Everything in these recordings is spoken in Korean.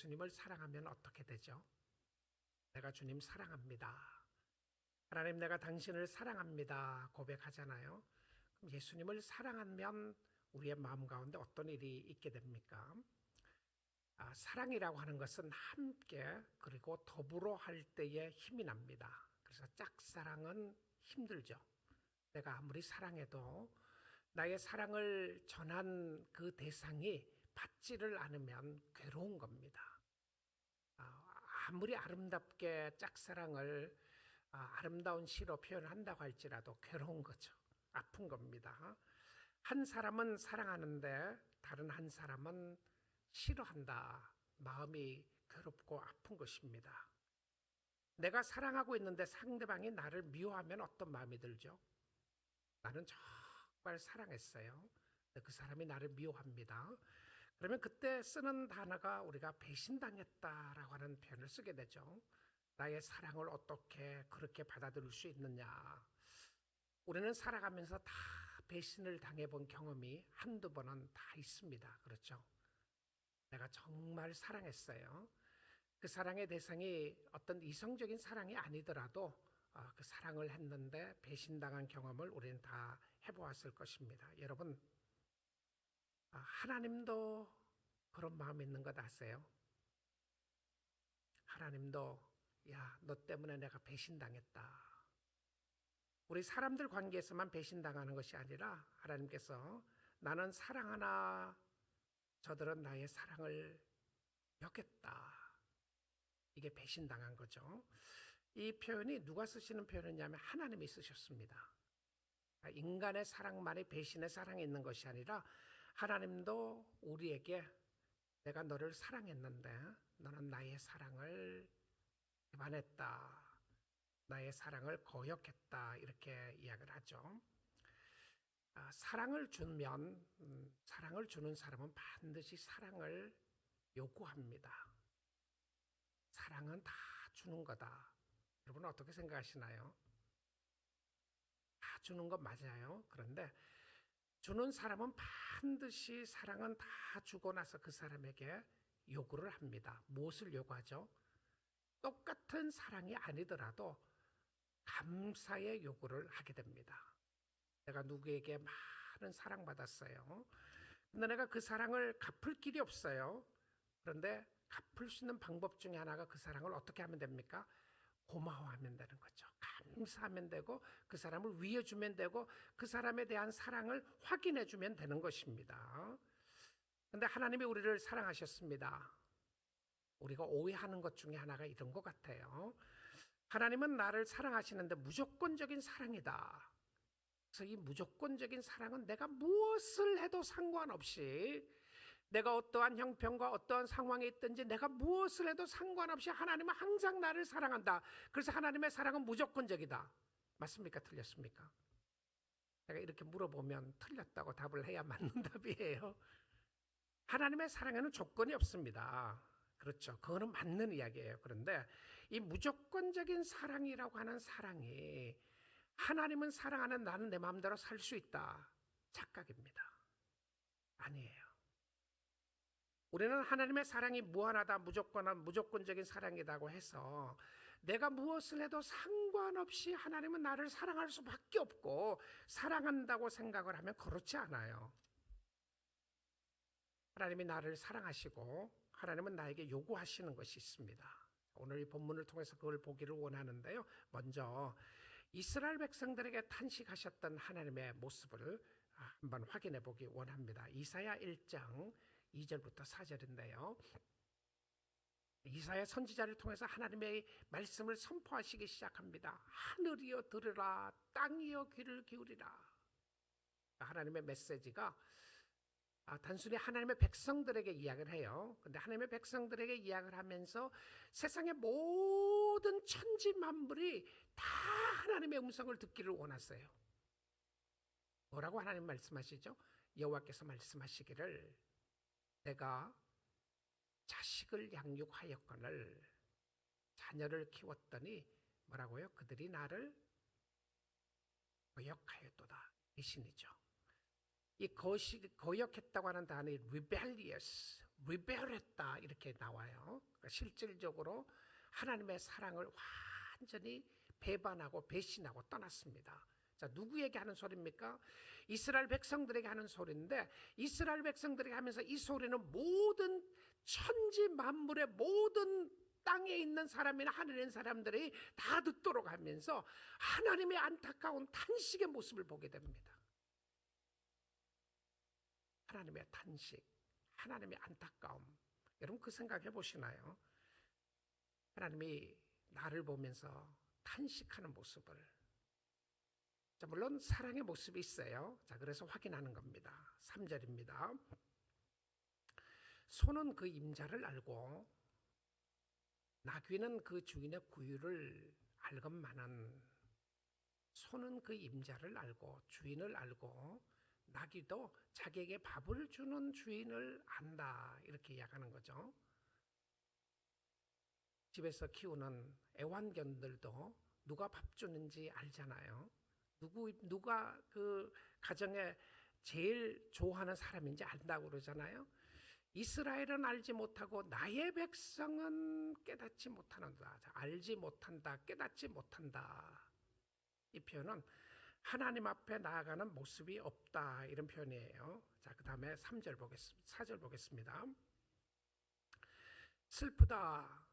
예수님을 사랑하면 어떻게 되죠? 내가 주님 사랑합니다. 하나님, 내가 당신을 사랑합니다. 고백하잖아요. 그럼 예수님을 사랑하면 우리의 마음 가운데 어떤 일이 있게 됩니까? 사랑이라고 하는 것은 함께 그리고 더불어 할 때에 힘이 납니다. 그래서 짝사랑은 힘들죠. 내가 아무리 사랑해도 나의 사랑을 전한 그 대상이 받지를 않으면 괴로운 겁니다. 아무리 아름답게 짝사랑을 아름다운 시로 표현한다고 할지라도 괴로운 거죠. 아픈 겁니다. 한 사람은 사랑하는데 다른 한 사람은 싫어한다. 마음이 괴롭고 아픈 것입니다. 내가 사랑하고 있는데 상대방이 나를 미워하면 어떤 마음이 들죠? 나는 정말 사랑했어요. 근데 그 사람이 나를 미워합니다. 그러면 그때 쓰는 단어가 우리가 배신당했다라고 하는 표현을 쓰게 되죠. 나의 사랑을 어떻게 그렇게 받아들일 수 있느냐. 우리는 살아가면서 다 배신을 당해본 경험이 한두 번은 다 있습니다. 그렇죠? 내가 정말 사랑했어요. 그 사랑의 대상이 어떤 이성적인 사랑이 아니더라도 그 사랑을 했는데 배신당한 경험을 우리는 다 해보았을 것입니다. 여러분, 하나님도 그런 마음이 있는 것 아세요? 하나님도 야, 너 때문에 내가 배신당했다. 우리 사람들 관계에서만 배신당하는 것이 아니라 하나님께서 나는 사랑하나 저들은 나의 사랑을 여겼다. 이게 배신당한 거죠. 이 표현이 누가 쓰시는 표현이냐면 하나님이 쓰셨습니다. 인간의 사랑만이 배신의 사랑이 있는 것이 아니라 하나님도 우리에게 내가 너를 사랑했는데 너는 나의 사랑을 위반했다. 나의 사랑을 거역했다. 이렇게 이야기를 하죠. 사랑을 주면 사랑을 주는 사람은 반드시 사랑을 요구합니다. 사랑은 다 주는 거다. 여러분 어떻게 생각하시나요? 다 주는 것 맞아요. 그런데 주는 사람은 반드시 사랑은 다 주고 나서 그 사람에게 요구를 합니다. 무엇을 요구하죠? 똑같은 사랑이 아니더라도 감사의 요구를 하게 됩니다. 내가 누구에게 많은 사랑받았어요. 근데 내가 그 사랑을 갚을 길이 없어요. 그런데 갚을 수 있는 방법 중에 하나가 그 사랑을 어떻게 하면 됩니까? 고마워하면 되는 거죠. 감사하면 되고 그 사람을 위해주면 되고 그 사람에 대한 사랑을 확인해주면 되는 것입니다. 그런데 하나님이 우리를 사랑하셨습니다. 우리가 오해하는 것 중에 하나가 이런 것 같아요. 하나님은 나를 사랑하시는데 무조건적인 사랑이다. 그래서 이 무조건적인 사랑은 내가 무엇을 해도 상관없이 내가 어떠한 형편과 어떠한 상황에 있든지 내가 무엇을 해도 상관없이 하나님은 항상 나를 사랑한다. 그래서 하나님의 사랑은 무조건적이다. 맞습니까? 틀렸습니까? 내가 이렇게 물어보면 틀렸다고 답을 해야 맞는 답이에요. 하나님의 사랑에는 조건이 없습니다. 그렇죠. 그거는 맞는 이야기예요. 그런데 이 무조건적인 사랑이라고 하는 사랑이 하나님은 사랑하는 나는 내 마음대로 살 수 있다. 착각입니다. 아니에요. 우리는 하나님의 사랑이 무한하다, 무조건적인 사랑이라고 해서 내가 무엇을 해도 상관없이 하나님은 나를 사랑할 수밖에 없고 사랑한다고 생각을 하면 그렇지 않아요. 하나님이 나를 사랑하시고 하나님은 나에게 요구하시는 것이 있습니다. 오늘 이 본문을 통해서 그걸 보기를 원하는데요. 먼저 이스라엘 백성들에게 탄식하셨던 하나님의 모습을 한번 확인해 보기 원합니다. 이사야 1장 2절부터 4절인데요. 이사야 선지자를 통해서 하나님의 말씀을 선포하시기 시작합니다. 하늘이여 들으라, 땅이여 귀를 기울이라. 하나님의 메시지가 단순히 하나님의 백성들에게 이야기를 해요. 근데 하나님의 백성들에게 이야기를 하면서 세상의 모든 천지 만물이 다 하나님의 음성을 듣기를 원했어요. 뭐라고 하나님 말씀하시죠? 여호와께서 말씀하시기를 내가 자식을 양육하였거늘 자녀를 키웠더니 뭐라고요? 그들이 나를 거역하였도다. 이 신이죠. 이 거역했다고 하는 단어이 rebellious, 리벨했다 이렇게 나와요. 그러니까 실질적으로 하나님의 사랑을 완전히 배반하고 배신하고 떠났습니다. 자, 누구에게 하는 소리입니까? 이스라엘 백성들에게 하는 소리인데, 이스라엘 백성들에게 하면서 이 소리는 모든 천지 만물의 모든 땅에 있는 사람이나 하늘에 있는 사람들이 다 듣도록 하면서 하나님의 안타까운 탄식의 모습을 보게 됩니다. 하나님의 탄식, 하나님의 안타까움. 여러분 그 생각해 보시나요? 하나님이 나를 보면서 탄식하는 모습을. 자, 물론 사랑의 모습이 있어요. 자, 그래서 확인하는 겁니다. 3절입니다. 소는 그 임자를 알고 나귀는 그 주인의 구유를 알건만은, 소는 그 임자를 알고 주인을 알고 나귀도 자기에게 밥을 주는 주인을 안다 이렇게 이야기하는 거죠. 집에서 키우는 애완견들도 누가 밥 주는지 알잖아요. 누가 그 가정에 제일 좋아하는 사람인지 안다고 그러잖아요. 이스라엘은 알지 못하고 나의 백성은 깨닫지 못하는다. 알지 못한다, 깨닫지 못한다. 이 표현은 하나님 앞에 나아가는 모습이 없다 이런 표현이에요. 자, 그 다음에 4절 보겠습니다. 슬프다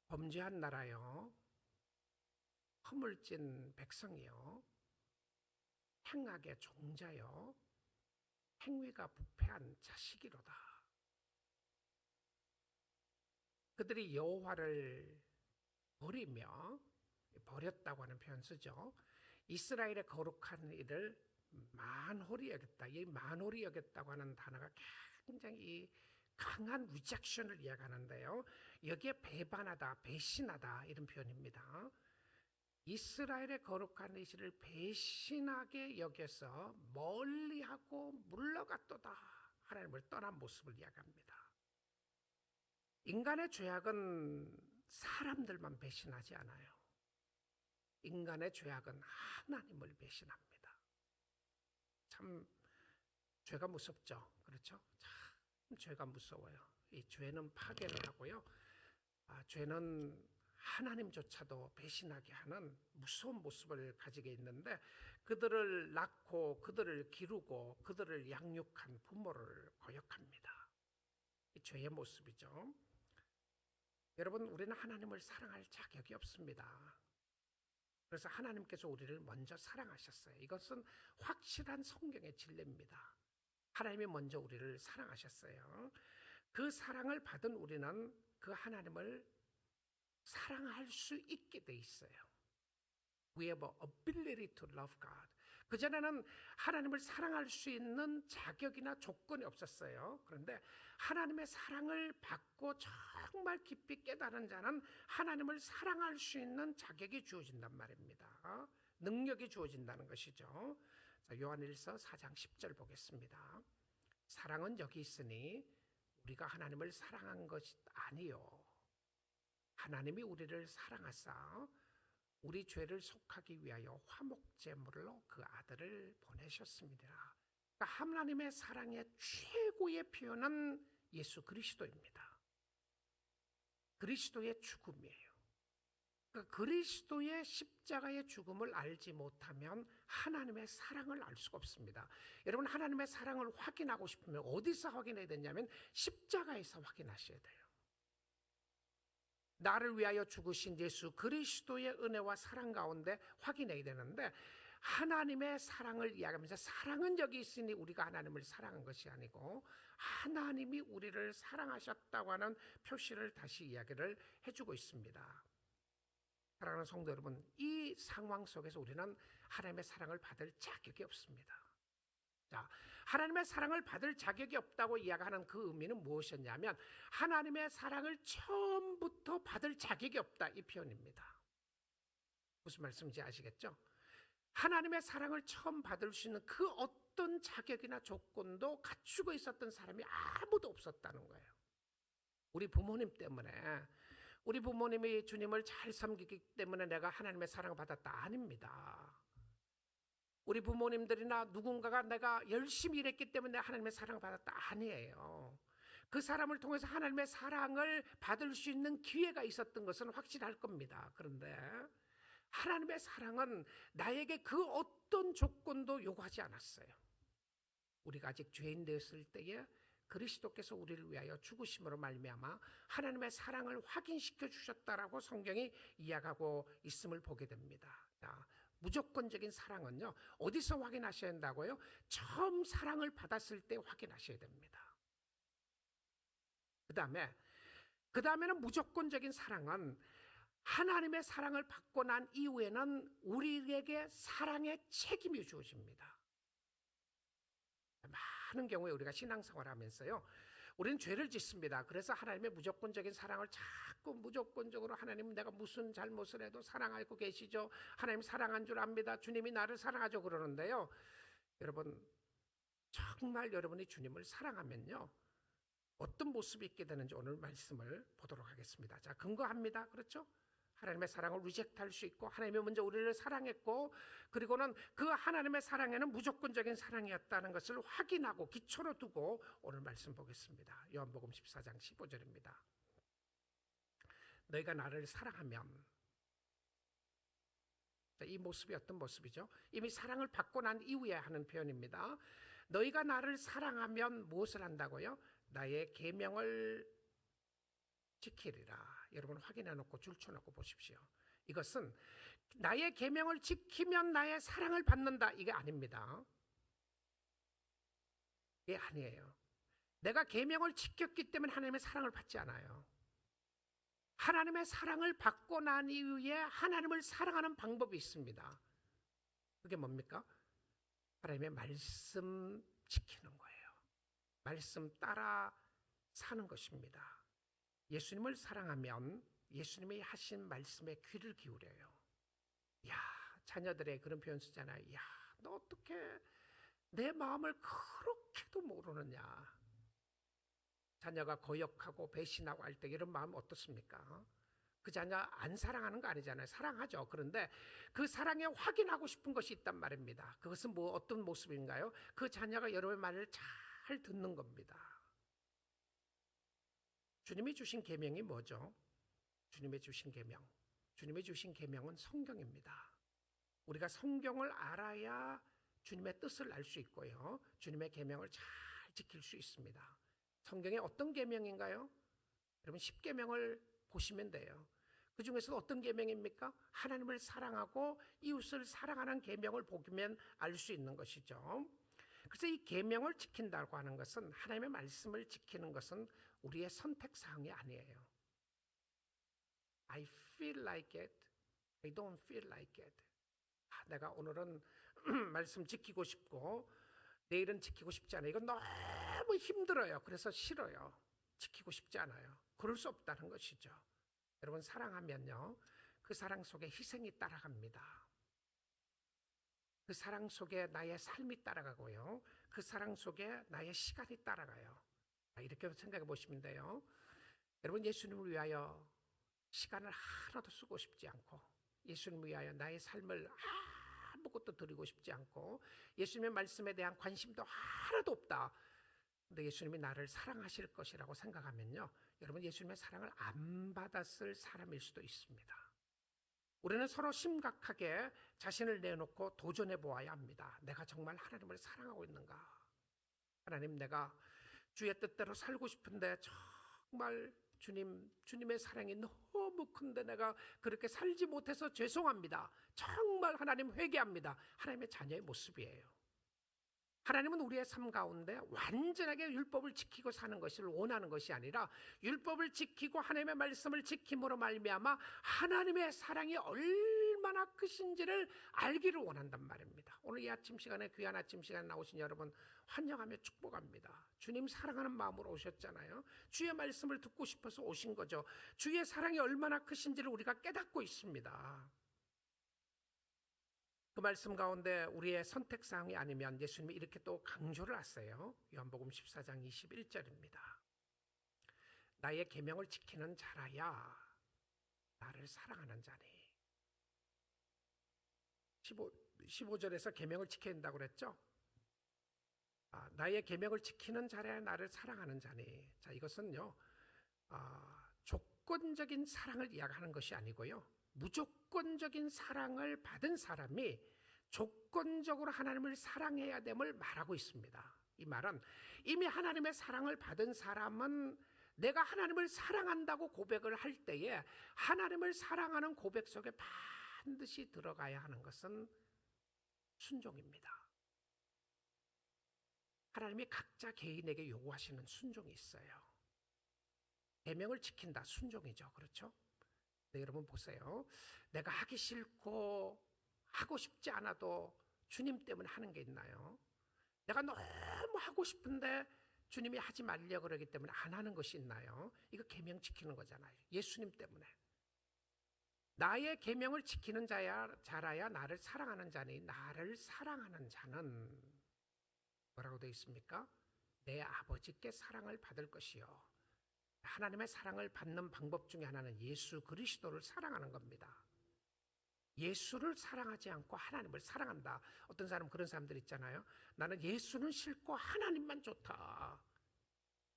범죄한 나라요, 허물진 백성이요, 행악의 종자요, 행위가 부패한 자식이로다. 그들이 여호와를 버렸다고 하는 표현 쓰죠. 이스라엘의 거룩한 일을 만홀히 여겼다. 이 만홀히 여겼다고 하는 단어가 굉장히 강한 리젝션을 이야기하는데요. 여기에 배반하다, 배신하다 이런 표현입니다. 이스라엘의 거룩한 이시를 배신하게 여겨서 멀리하고 물러갔도다. 하나님을 떠난 모습을 이야기합니다. 인간의 죄악은 사람들만 배신하지 않아요. 인간의 죄악은 하나님을 배신합니다. 참 죄가 무섭죠. 그렇죠? 참 죄가 무서워요. 이 죄는 파괴를 하고요. 죄는 하나님조차도 배신하게 하는 무서운 모습을 가지게 있는데, 그들을 낳고 그들을 기르고 그들을 양육한 부모를 거역합니다. 이 죄의 모습이죠. 여러분, 우리는 하나님을 사랑할 자격이 없습니다. 그래서 하나님께서 우리를 먼저 사랑하셨어요. 이것은 확실한 성경의 진리입니다. 하나님이 먼저 우리를 사랑하셨어요. 그 사랑을 받은 우리는 그 하나님을 사랑할 수 있게 돼 있어요. We have a ability to love God. 그전에는 하나님을 사랑할 수 있는 자격이나 조건이 없었어요. 그런데 하나님의 사랑을 받고 정말 깊이 깨달은 자는 하나님을 사랑할 수 있는 자격이 주어진단 말입니다. 능력이 주어진다는 것이죠. 자, 요한일서 4장 10절 보겠습니다. 사랑은 여기 있으니 우리가 하나님을 사랑한 것이 아니요, 하나님이 우리를 사랑하사 우리 죄를 속하기 위하여 화목제물로 그 아들을 보내셨습니다. 그러니까 하나님의 사랑의 최고의 표현은 예수 그리스도입니다. 그리스도의 죽음이에요. 그러니까 그리스도의 십자가의 죽음을 알지 못하면 하나님의 사랑을 알 수가 없습니다. 여러분, 하나님의 사랑을 확인하고 싶으면 어디서 확인해야 되냐면 십자가에서 확인하셔야 돼요. 나를 위하여 죽으신 예수 그리스도의 은혜와 사랑 가운데 확인해야 되는데, 하나님의 사랑을 이야기하면서 사랑은 여기 있으니 우리가 하나님을 사랑한 것이 아니고 하나님이 우리를 사랑하셨다고 하는 표시를 다시 이야기를 해주고 있습니다. 사랑하는 성도 여러분, 이 상황 속에서 우리는 하나님의 사랑을 받을 자격이 없습니다. 자, 하나님의 사랑을 받을 자격이 없다고 이야기하는 그 의미는 무엇이었냐면, 하나님의 사랑을 처음부터 받을 자격이 없다, 이 표현입니다. 무슨 말씀인지 아시겠죠? 하나님의 사랑을 처음 받을 수 있는 그 어떤 자격이나 조건도 갖추고 있었던 사람이 아무도 없었다는 거예요. 우리 부모님 때문에, 우리 부모님이 주님을 잘 섬기기 때문에 내가 하나님의 사랑을 받았다, 아닙니다. 우리 부모님들이나 누군가가 내가 열심히 일했기 때문에 하나님의 사랑을 받았다, 아니에요. 그 사람을 통해서 하나님의 사랑을 받을 수 있는 기회가 있었던 것은 확실할 겁니다. 그런데 하나님의 사랑은 나에게 그 어떤 조건도 요구하지 않았어요. 우리가 아직 죄인 되었을 때에 그리스도께서 우리를 위하여 죽으심으로 말미암아 하나님의 사랑을 확인시켜 주셨다라고 성경이 이야기하고 있음을 보게 됩니다. 자, 무조건적인 사랑은요, 어디서 확인하셔야 한다고요? 처음 사랑을 받았을 때 확인하셔야 됩니다. 그 다음에는 무조건적인 사랑은 하나님의 사랑을 받고 난 이후에는 우리에게 사랑의 책임이 주어집니다. 많은 경우에 우리가 신앙생활 하면서요, 우리는 죄를 짓습니다. 그래서 하나님의 무조건적인 사랑을 자꾸 무조건적으로, 하나님은 내가 무슨 잘못을 해도 사랑하고 계시죠, 하나님 사랑한 줄 압니다, 주님이 나를 사랑하죠, 그러는데요, 여러분, 정말 여러분이 주님을 사랑하면요, 어떤 모습이 있게 되는지 오늘 말씀을 보도록 하겠습니다. 자, 근거합니다. 그렇죠? 하나님의 사랑을 리젝트할 수 있고, 하나님이 먼저 우리를 사랑했고, 그리고는 그 하나님의 사랑에는 무조건적인 사랑이었다는 것을 확인하고 기초로 두고 오늘 말씀 보겠습니다. 요한복음 14장 15절입니다. 너희가 나를 사랑하면, 이 모습이 어떤 모습이죠? 이미 사랑을 받고 난 이후에 하는 표현입니다. 너희가 나를 사랑하면 무엇을 한다고요? 나의 계명을 지키리라. 여러분 확인해 놓고 줄쳐 놓고 보십시오. 이것은 나의 계명을 지키면 나의 사랑을 받는다, 이게 아닙니다. 이게 아니에요. 내가 계명을 지켰기 때문에 하나님의 사랑을 받지 않아요. 하나님의 사랑을 받고 난 이후에 하나님을 사랑하는 방법이 있습니다. 그게 뭡니까? 하나님의 말씀 지키는 거예요. 말씀 따라 사는 것입니다. 예수님을 사랑하면 예수님이 하신 말씀에 귀를 기울여요. 야, 자녀들의 그런 표현 쓰잖아요. 야, 너 어떻게 내 마음을 그렇게도 모르느냐. 자녀가 거역하고 배신하고 할 때 이런 마음 어떻습니까? 그 자녀 안 사랑하는 거 아니잖아요. 사랑하죠. 그런데 그 사랑에 확인하고 싶은 것이 있단 말입니다. 그것은 뭐 어떤 모습인가요? 그 자녀가 여러분의 말을 잘 듣는 겁니다. 주님이 주신 계명이 뭐죠? 주님이 주신 계명. 주님이 주신 계명은 성경입니다. 우리가 성경을 알아야 주님의 뜻을 알 수 있고요, 주님의 계명을 잘 지킬 수 있습니다. 성경에 어떤 계명인가요? 여러분 10계명을 보시면 돼요. 그 중에서 어떤 계명입니까? 하나님을 사랑하고 이웃을 사랑하는 계명을 보면 알 수 있는 것이죠. 그래서 이 계명을 지킨다고 하는 것은, 하나님의 말씀을 지키는 것은 우리의 선택 사항이 아니에요. I feel like it, I don't feel like it. 내가 오늘은 말씀 지키고 싶고 내일은 지키고 싶지 않아요. 이건 너무 힘들어요. 그래서 싫어요. 지키고 싶지 않아요. 그럴 수 없다는 것이죠. 여러분, 사랑하면요, 그 사랑 속에 희생이 따라갑니다. 그 사랑 속에 나의 삶이 따라가고요, 그 사랑 속에 나의 시간이 따라가요. 이렇게 생각해 보시면 돼요. 여러분, 예수님을 위하여 시간을 하나도 쓰고 싶지 않고, 예수님을 위하여 나의 삶을 아무것도 드리고 싶지 않고, 예수님의 말씀에 대한 관심도 하나도 없다. 근데 예수님이 나를 사랑하실 것이라고 생각하면요, 여러분, 예수님의 사랑을 안 받았을 사람일 수도 있습니다. 우리는 서로 심각하게 자신을 내놓고 도전해 보아야 합니다. 내가 정말 하나님을 사랑하고 있는가? 하나님, 내가 주의 뜻대로 살고 싶은데 정말 주님의 사랑이 너무 큰데 내가 그렇게 살지 못해서 죄송합니다. 정말 하나님 회개합니다. 하나님의 자녀의 모습이에요. 하나님은 우리의 삶 가운데 완전하게 율법을 지키고 사는 것을 원하는 것이 아니라, 율법을 지키고 하나님의 말씀을 지킴으로 말미암아 하나님의 사랑이 얼마나 크신지를 알기를 원한단 말입니다. 오늘 이 아침 시간에, 귀한 아침 시간에 나오신 여러분 환영하며 축복합니다. 주님 사랑하는 마음으로 오셨잖아요. 주의 말씀을 듣고 싶어서 오신 거죠. 주의 사랑이 얼마나 크신지를 우리가 깨닫고 있습니다. 그 말씀 가운데 우리의 선택사항이 아니면 예수님이 이렇게 또 강조를 하세요. 요한복음 14장 21절입니다. 나의 계명을 지키는 자라야 나를 사랑하는 자니. 15절에서 계명을 지켜야 된다고 그랬죠. 나의 계명을 지키는 자라야 나를 사랑하는 자니. 자, 이것은요, 조건적인 사랑을 이야기하는 것이 아니고요, 무조건적인 사랑을 받은 사람이 조건적으로 하나님을 사랑해야 됨을 말하고 있습니다. 이 말은 이미 하나님의 사랑을 받은 사람은 내가 하나님을 사랑한다고 고백을 할 때에 하나님을 사랑하는 고백 속에 반드시 들어가야 하는 것은 순종입니다. 하나님이 각자 개인에게 요구하시는 순종이 있어요. 계명을 지킨다, 순종이죠. 그렇죠? 네, 여러분 보세요. 내가 하기 싫고 하고 싶지 않아도 주님 때문에 하는 게 있나요? 내가 너무 하고 싶은데 주님이 하지 말려 그러기 때문에 안 하는 것이 있나요? 이거 계명 지키는 거잖아요. 예수님 때문에. 나의 계명을 지키는 자라야 나를 사랑하는 자니, 나를 사랑하는 자는 뭐라고 되어 있습니까? 내 아버지께 사랑을 받을 것이요. 하나님의 사랑을 받는 방법 중에 하나는 예수 그리스도를 사랑하는 겁니다. 예수를 사랑하지 않고 하나님을 사랑한다. 어떤 사람, 그런 사람들 있잖아요. 나는 예수는 싫고 하나님만 좋다.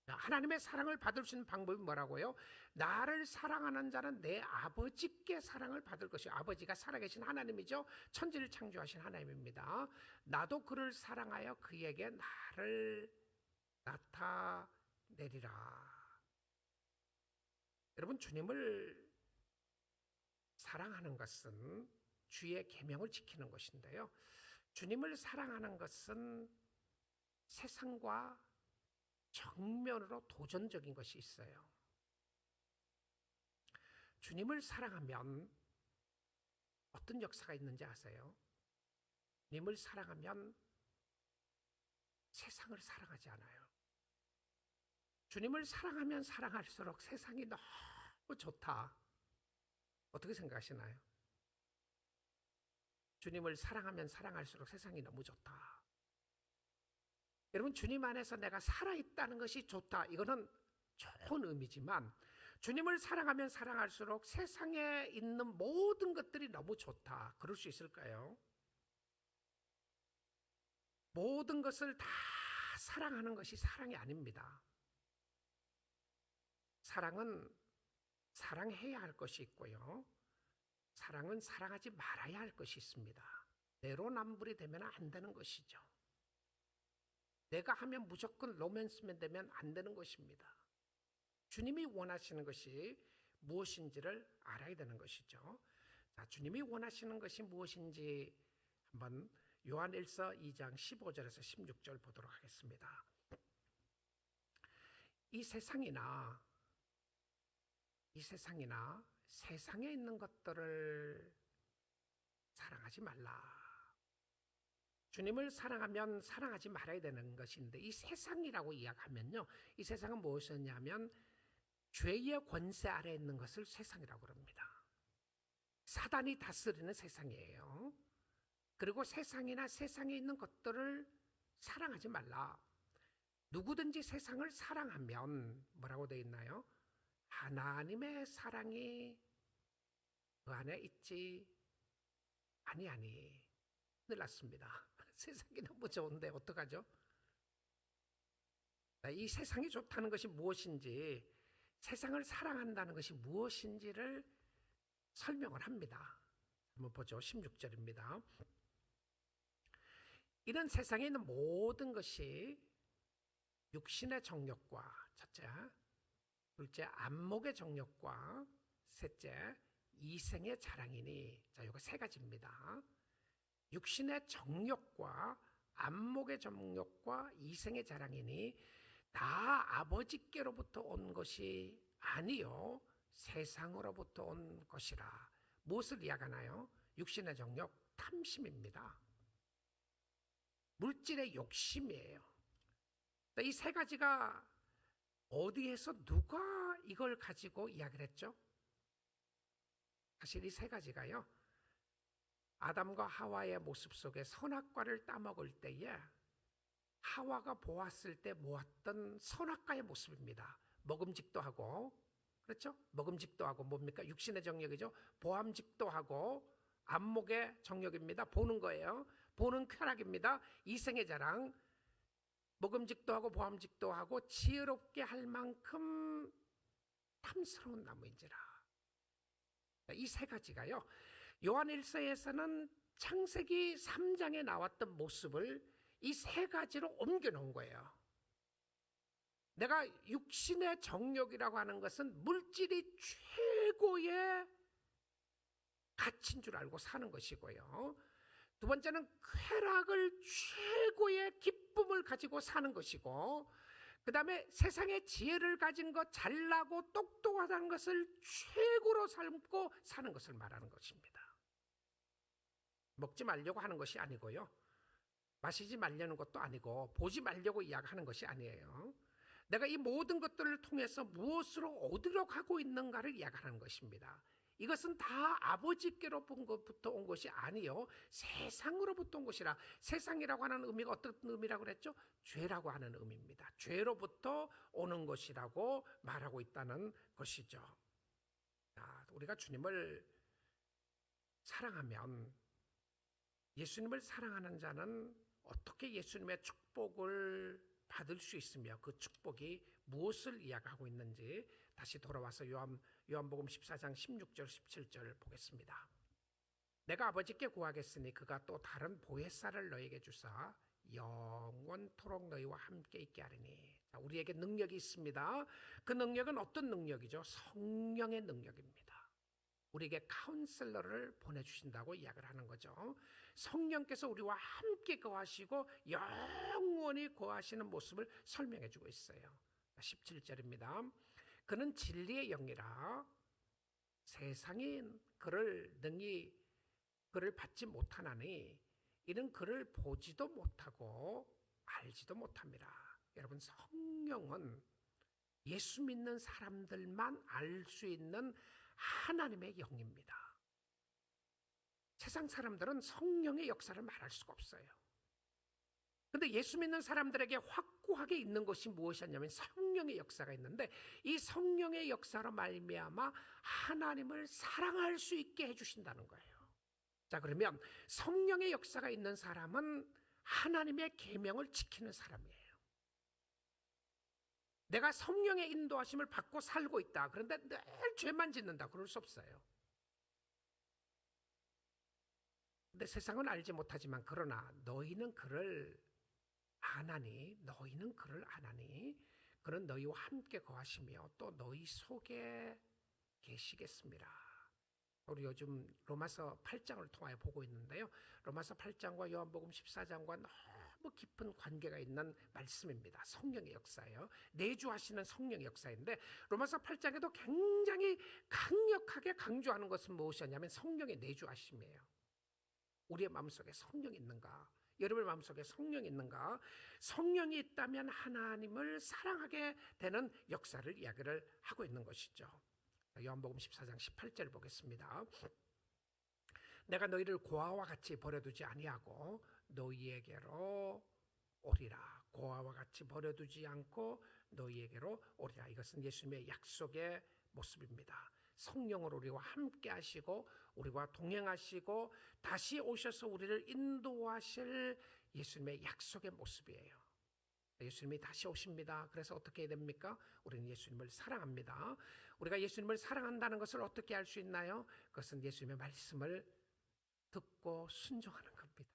하나님의 사랑을 받을 수 있는 방법이 뭐라고요? 나를 사랑하는 자는 내 아버지께 사랑을 받을 것이요. 아버지가 살아계신 하나님이죠. 천지를 창조하신 하나님입니다. 나도 그를 사랑하여 그에게 나를 나타내리라. 여러분, 주님을 사랑하는 것은 주의 계명을 지키는 것인데요, 주님을 사랑하는 것은 세상과 정면으로 도전적인 것이 있어요. 주님을 사랑하면 어떤 역사가 있는지 아세요? 주님을 사랑하면 세상을 사랑하지 않아요. 주님을 사랑하면 사랑할수록 세상이 너무 좋다. 어떻게 생각하시나요? 주님을 사랑하면 사랑할수록 세상이 너무 좋다. 여러분, 주님 안에서 내가 살아있다는 것이 좋다. 이거는 좋은 의미지만 주님을 사랑하면 사랑할수록 세상에 있는 모든 것들이 너무 좋다. 그럴 수 있을까요? 모든 것을 다 사랑하는 것이 사랑이 아닙니다. 사랑은 사랑해야 할 것이 있고요, 사랑은 사랑하지 말아야 할 것이 있습니다. 내로남불이 되면 안 되는 것이죠. 내가 하면 무조건 로맨스맨 되면 안 되는 것입니다. 주님이 원하시는 것이 무엇인지를 알아야 되는 것이죠. 자, 주님이 원하시는 것이 무엇인지 한번 요한일서 2장 15절에서 16절 보도록 하겠습니다. 이 세상이나 세상에 있는 것들을 사랑하지 말라. 주님을 사랑하면 사랑하지 말아야 되는 것인데, 이 세상이라고 이야기하면요, 이 세상은 무엇이냐면 죄의 권세 아래에 있는 것을 세상이라고 합니다. 사단이 다스리는 세상이에요. 그리고 세상이나 세상에 있는 것들을 사랑하지 말라. 누구든지 세상을 사랑하면 뭐라고 되어 있나요? 하나님의 사랑이 그 안에 있지 아니하니. 큰일 났습니다. 세상이 너무 좋은데 어떡하죠? 이 세상이 좋다는 것이 무엇인지, 세상을 사랑한다는 것이 무엇인지를 설명을 합니다. 한번 보죠. 16절입니다. 이런 세상에 있는 모든 것이 육신의 정욕과, 첫째, 둘째, 안목의 정욕과, 셋째, 이생의 자랑이니. 자, 이거 세 가지입니다. 육신의 정욕과 안목의 정욕과 이생의 자랑이니 다 아버지께로부터 온 것이 아니요 세상으로부터 온 것이라. 무엇을 이야기하나요? 육신의 정욕, 탐심입니다. 물질의 욕심이에요. 이 세 가지가 어디에서 누가 이걸 가지고 이야기를 했죠? 사실 이 세 가지가요, 아담과 하와의 모습 속에 선악과를 따먹을 때에 하와가 보았을 때 모았던 선악과의 모습입니다. 먹음직도 하고, 그렇죠? 먹음직도 하고 뭡니까? 육신의 정욕이죠. 보암직도 하고, 안목의 정욕입니다. 보는 거예요. 보는 쾌락입니다. 이생의 자랑. 먹음직도 하고 보암직도 하고 지혜롭게 할 만큼 탐스러운 나무인지라. 이 세 가지가요, 요한 1서에서는 창세기 3장에 나왔던 모습을 이 세 가지로 옮겨 놓은 거예요. 내가 육신의 정욕이라고 하는 것은 물질이 최고의 가치인 줄 알고 사는 것이고요. 두 번째는 쾌락을 최고의 기쁨을 가지고 사는 것이고, 그 다음에 세상의 지혜를 가진 것, 잘나고 똑똑하다는 것을 최고로 삼고 사는 것을 말하는 것입니다. 먹지 말려고 하는 것이 아니고요, 마시지 말려는 것도 아니고, 보지 말려고 이야기하는 것이 아니에요. 내가 이 모든 것들을 통해서 무엇으로 얻으려고 하고 있는가를 이야기하는 것입니다. 이것은 다 아버지께로부터 온 것이 아니요, 세상으로부터 온 것이라. 세상이라고 하는 의미가 어떤 의미라고 그랬죠? 죄라고 하는 의미입니다. 죄로부터 오는 것이라고 말하고 있다는 것이죠. 우리가 주님을 사랑하면, 예수님을 사랑하는 자는 어떻게 예수님의 축복을 받을 수 있으며 그 축복이 무엇을 이야기하고 있는지 다시 돌아와서 요한복음 14장 16절 17절 보겠습니다. 내가 아버지께 구하겠으니 그가 또 다른 보혜사를 너에게 주사 영원토록 너희와 함께 있게 하리니. 우리에게 능력이 있습니다. 그 능력은 어떤 능력이죠? 성령의 능력입니다. 우리에게 카운셀러를 보내주신다고 이야기를 하는 거죠. 성령께서 우리와 함께 거하시고 영원히 거하시는 모습을 설명해 주고 있어요. 17절입니다. 그는 진리의 영이라 세상이 그를 능히 그를 받지 못하나니 이는 그를 보지도 못하고 알지도 못합니다. 여러분, 성령은 예수 믿는 사람들만 알 수 있는 하나님의 영입니다. 세상 사람들은 성령의 역사를 말할 수가 없어요. 그런데 예수 믿는 사람들에게 확고하게 있는 것이 무엇이었냐면 성령의 역사가 있는데, 이 성령의 역사로 말미암아 하나님을 사랑할 수 있게 해주신다는 거예요. 자, 그러면 성령의 역사가 있는 사람은 하나님의 계명을 지키는 사람이에요. 내가 성령의 인도하심을 받고 살고 있다, 그런데 늘 죄만 짓는다, 그럴 수 없어요. 근데 세상은 알지 못하지만 그러나 너희는 그를 아나니, 너희는 그를 아나니 그는 너희와 함께 거하시며 또 너희 속에 계시겠습니다. 우리 요즘 로마서 8장을 통하여 보고 있는데요, 로마서 8장과 요한복음 14장과 너무 깊은 관계가 있는 말씀입니다. 성령의 역사예요. 내주하시는 성령의 역사인데, 로마서 8장에도 굉장히 강력하게 강조하는 것은 무엇이었냐면 성령의 내주하심이에요. 우리의 마음속에 성령이 있는가? 여러분의 마음속에 성령이 있는가? 성령이 있다면 하나님을 사랑하게 되는 역사를 이야기를 하고 있는 것이죠. 요한복음 14장 18절 보겠습니다. 내가 너희를 고아와 같이 버려두지 아니하고 너희에게로 오리라. 고아와 같이 버려두지 않고 너희에게로 오리라. 이것은 예수님의 약속의 모습입니다. 성령으로 우리와 함께 하시고 우리와 동행하시고 다시 오셔서 우리를 인도하실 예수님의 약속의 모습이에요. 예수님이 다시 오십니다. 그래서 어떻게 해야 됩니까? 우리는 예수님을 사랑합니다. 우리가 예수님을 사랑한다는 것을 어떻게 알 수 있나요? 그것은 예수님의 말씀을 듣고 순종하는 겁니다.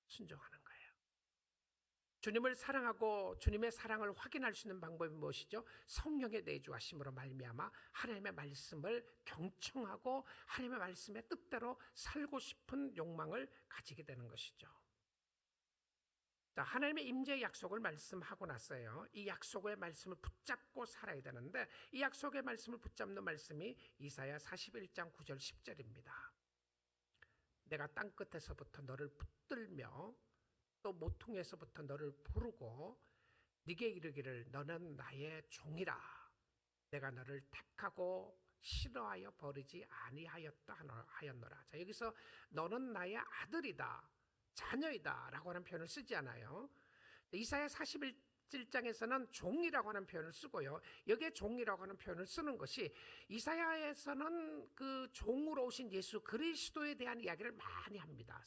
순종하는 거예요. 주님을 사랑하고 주님의 사랑을 확인할 수 있는 방법이 무엇이죠? 성령의 내주하심으로 말미암아 하나님의 말씀을 경청하고 하나님의 말씀의 뜻대로 살고 싶은 욕망을 가지게 되는 것이죠. 자, 하나님의 임재의 약속을 말씀하고 났어요. 이 약속의 말씀을 붙잡고 살아야 되는데, 이 약속의 말씀을 붙잡는 말씀이 이사야 41장 9절 10절입니다. 내가 땅끝에서부터 너를 붙들며 또 모퉁이에서부터 너를 부르고 네게 이르기를 너는 나의 종이라. 내가 너를 택하고 싫어하여 버리지 아니하였다 하였노라. 자, 여기서 너는 나의 아들이다, 자녀이다 라고 하는 표현을 쓰지 않아요. 이사야 41장에서는 종이라고 하는 표현을 쓰고요, 여기에 종이라고 하는 표현을 쓰는 것이 이사야에서는 그 종으로 오신 예수 그리스도에 대한 이야기를 많이 합니다.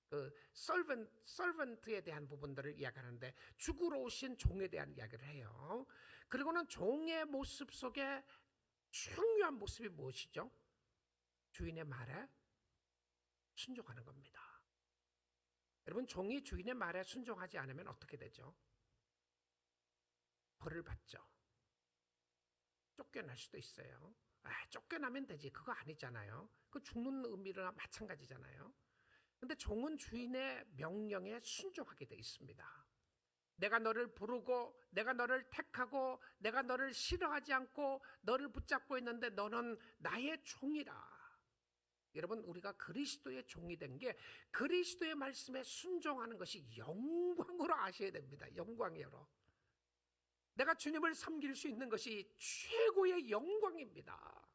그 servant에 대한 부분들을 이야기하는데 죽으러 오신 종에 대한 이야기를 해요. 그리고는 종의 모습 속에 중요한 모습이 무엇이죠? 주인의 말에 순종하는 겁니다. 여러분, 종이 주인의 말에 순종하지 않으면 어떻게 되죠? 벌을 받죠. 쫓겨날 수도 있어요. 쫓겨나면 되지, 그거 아니잖아요. 그 죽는 의미랑 마찬가지잖아요. 근데 종은 주인의 명령에 순종하게 돼 있습니다. 내가 너를 부르고 내가 너를 택하고 내가 너를 싫어하지 않고 너를 붙잡고 있는데 너는 나의 종이라. 여러분, 우리가 그리스도의 종이 된 게 그리스도의 말씀에 순종하는 것이 영광으로 아셔야 됩니다. 영광이로. 내가 주님을 섬길 수 있는 것이 최고의 영광입니다.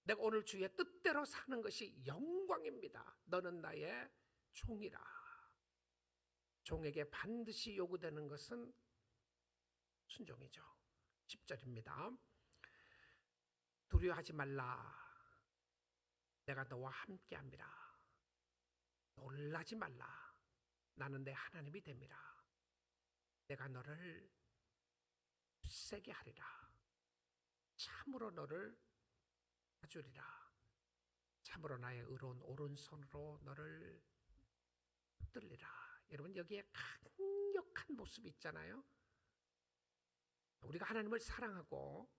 내가 오늘 주의 뜻대로 사는 것이 영광입니다. 너는 나의 종이라. 종에게 반드시 요구되는 것은 순종이죠. 10절입니다. 두려워하지 말라. 내가 너와 함께함이라. 놀라지 말라. 나는 내 하나님이 됨이라. 내가 너를 굳세게 하리라. 참으로 너를 봐주리라. 참으로 나의 의로운 오른손으로 너를 붙들리라. 여러분, 여기에 강력한 모습이 있잖아요. 우리가 하나님을 사랑하고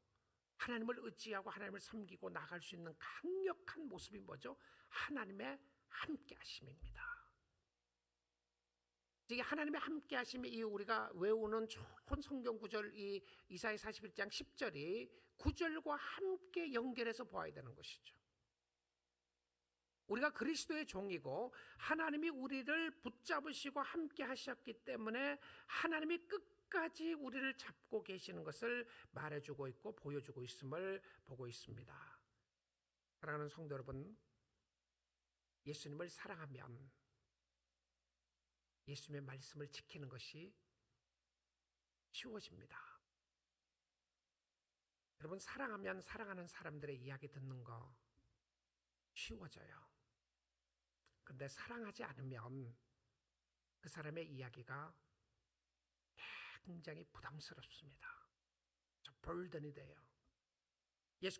하나님을 의지하고 하나님을 섬기고 나갈 수 있는 강력한 모습이 뭐죠? 하나님의 함께 하심입니다. 이게 하나님의 함께 하심이 이 우리가 외우는 좋은 성경 구절, 이 이사야 41장 10절이 구절과 함께 연결해서 보아야 되는 것이죠. 우리가 그리스도의 종이고 하나님이 우리를 붙잡으시고 함께 하셨기 때문에 하나님이 끝까지 우리를 잡고 계시는 것을 말해주고 있고 보여주고 있음을 보고 있습니다. 사랑하는 성도 여러분, 예수님을 사랑하면 예수님의 말씀을 지키는 것이 쉬워집니다. 여러분, 사랑하면 사랑하는 사람들의 이야기 듣는 거 쉬워져요. 근데 사랑하지 않으면 그 사람의 이야기가 굉장히 부담스럽습니다. 저 벌든이 돼요.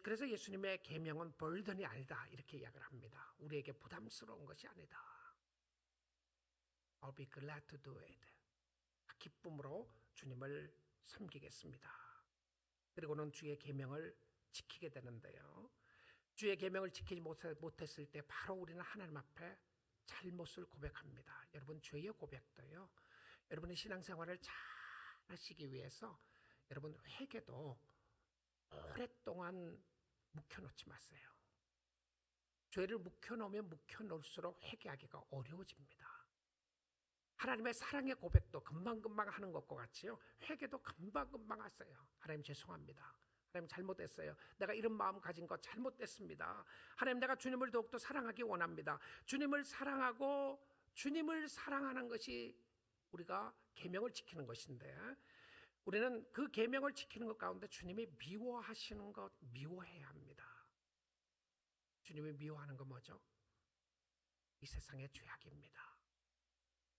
그래서 예수님의 계명은 벌든이 아니다 이렇게 이야기를 합니다. 우리에게 부담스러운 것이 아니다. I'll be glad to do it. 기쁨으로 주님을 섬기겠습니다. 그리고는 주의 계명을 지키게 되는데요. 주의 계명을 지키지 못했을 때 바로 우리는 하나님 앞에 잘못을 고백합니다. 여러분, 죄의 고백도요, 여러분의 신앙생활을 잘 하시기 위해서 여러분 회개도 오랫동안 묵혀놓지 마세요. 죄를 묵혀놓으면 묵혀놓을수록 회개하기가 어려워집니다. 하나님의 사랑의 고백도 금방금방 하는 것과 같이요, 회개도 금방금방 하세요. 하나님 죄송합니다. 하나님 잘못했어요. 내가 이런 마음 가진 거 잘못됐습니다. 하나님, 내가 주님을 더욱더 사랑하기 원합니다. 주님을 사랑하고 주님을 사랑하는 것이 우리가 계명을 지키는 것인데, 우리는 그 계명을 지키는 것 가운데 주님이 미워하시는 것 미워해야 합니다. 주님이 미워하는 건 뭐죠? 이 세상의 죄악입니다.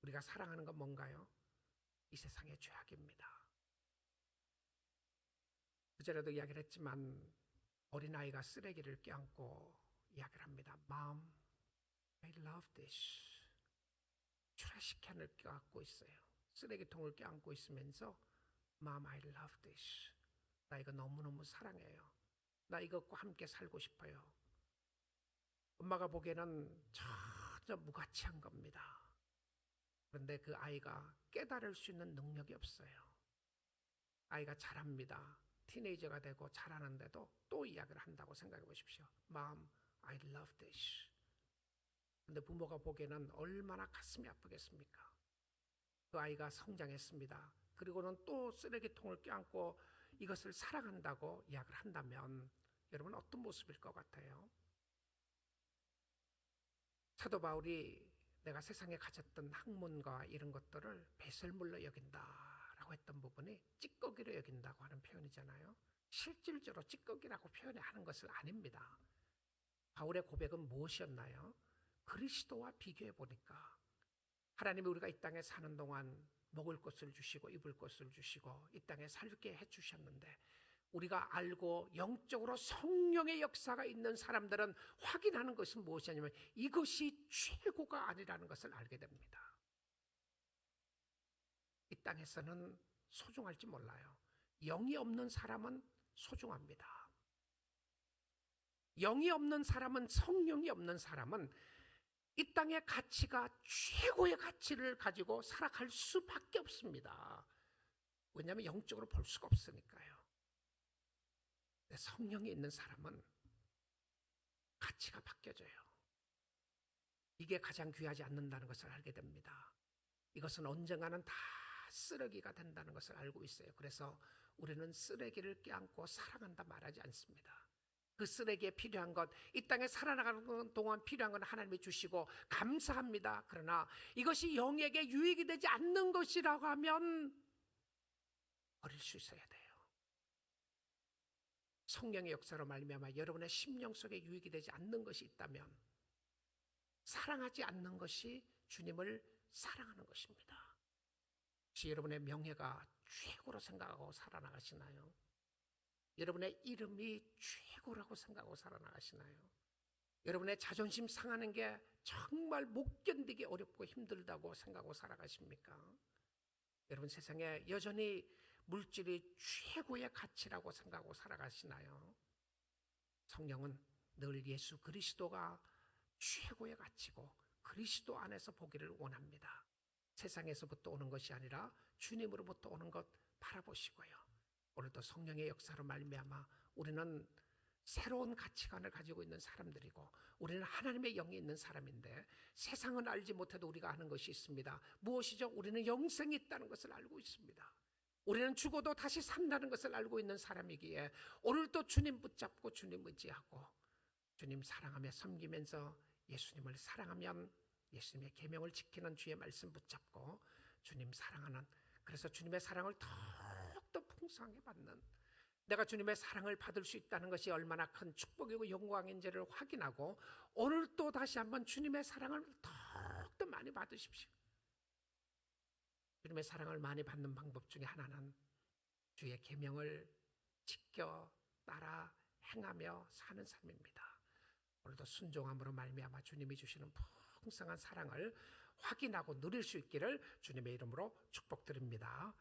우리가 사랑하는 건 뭔가요? 이 세상의 죄악입니다. 그전에도 이야기를 했지만 어린아이가 쓰레기를 껴안고 이야기를 합니다. Mom, I love this. 트래시캔을 껴안고 있어요. 쓰레기통을 껴안고 있으면서 Mom, I love this. 나 이거 너무너무 사랑해요. 나 이것과 함께 살고 싶어요. 엄마가 보기에는 전혀 무가치한 겁니다. 그런데 그 아이가 깨달을 수 있는 능력이 없어요. 아이가 자랍니다. 티네이저가 되고 자라는데도 또 이야기를 한다고 생각해 보십시오. Mom, I love this. 근데 부모가 보기에는 얼마나 가슴이 아프겠습니까? 그 아이가 성장했습니다. 그리고는 또 쓰레기통을 껴안고 이것을 사랑한다고 이야기를 한다면 여러분 어떤 모습일 것 같아요? 사도 바울이 내가 세상에 가졌던 학문과 이런 것들을 배설물로 여긴다라고 했던 부분이 찌꺼기로 여긴다고 하는 표현이잖아요. 실질적으로 찌꺼기라고 표현하는 것은 아닙니다. 바울의 고백은 무엇이었나요? 그리스도와 비교해 보니까 하나님이 우리가 이 땅에 사는 동안 먹을 것을 주시고 입을 것을 주시고 이 땅에 살게 해주셨는데, 우리가 알고 영적으로 성령의 역사가 있는 사람들은 확인하는 것은 무엇이냐면 이것이 최고가 아니라는 것을 알게 됩니다. 이 땅에서는 소중할지 몰라요. 영이 없는 사람은 소중합니다. 영이 없는 사람은, 성령이 없는 사람은 이 땅의 가치가 최고의 가치를 가지고 살아갈 수밖에 없습니다. 왜냐하면 영적으로 볼 수가 없으니까요. 성령이 있는 사람은 가치가 바뀌어져요. 이게 가장 귀하지 않는다는 것을 알게 됩니다. 이것은 언젠가는 다 쓰레기가 된다는 것을 알고 있어요. 그래서 우리는 쓰레기를 껴안고 사랑한다 말하지 않습니다. 그 쓰레기에 필요한 것, 이 땅에 살아나가는 동안 필요한 건 하나님이 주시고 감사합니다. 그러나 이것이 영에게 유익이 되지 않는 것이라고 하면 버릴 수 있어야 돼요. 성령의 역사로 말미암아 여러분의 심령 속에 유익이 되지 않는 것이 있다면 사랑하지 않는 것이 주님을 사랑하는 것입니다. 혹시 여러분의 명예가 최고로 생각하고 살아나가시나요? 여러분의 이름이 최고라고 생각하고 살아나가시나요? 여러분의 자존심 상하는 게 정말 못 견디기 어렵고 힘들다고 생각하고 살아가십니까? 여러분, 세상에 여전히 물질이 최고의 가치라고 생각하고 살아가시나요? 성령은 늘 예수 그리스도가 최고의 가치고 그리스도 안에서 보기를 원합니다. 세상에서부터 오는 것이 아니라 주님으로부터 오는 것 바라보시고요. 오늘도 성령의 역사로 말미암아 우리는 새로운 가치관을 가지고 있는 사람들이고 우리는 하나님의 영이 있는 사람인데, 세상은 알지 못해도 우리가 아는 것이 있습니다. 무엇이죠? 우리는 영생이 있다는 것을 알고 있습니다. 우리는 죽어도 다시 산다는 것을 알고 있는 사람이기에 오늘도 주님 붙잡고 주님 의지하고 주님 사랑하며 섬기면서 예수님을 사랑하면 예수님의 계명을 지키는 주의 말씀 붙잡고 주님 사랑하는, 그래서 주님의 사랑을 더욱더 풍성하게 받는, 내가 주님의 사랑을 받을 수 있다는 것이 얼마나 큰 축복이고 영광인지를 확인하고 오늘 또 다시 한번 주님의 사랑을 더욱더 많이 받으십시오. 주님의 사랑을 많이 받는 방법 중에 하나는 주의 계명을 지켜 따라 행하며 사는 삶입니다. 오늘도 순종함으로 말미암아 주님이 주시는 풍성한 사랑을 확인하고 누릴 수 있기를 주님의 이름으로 축복드립니다.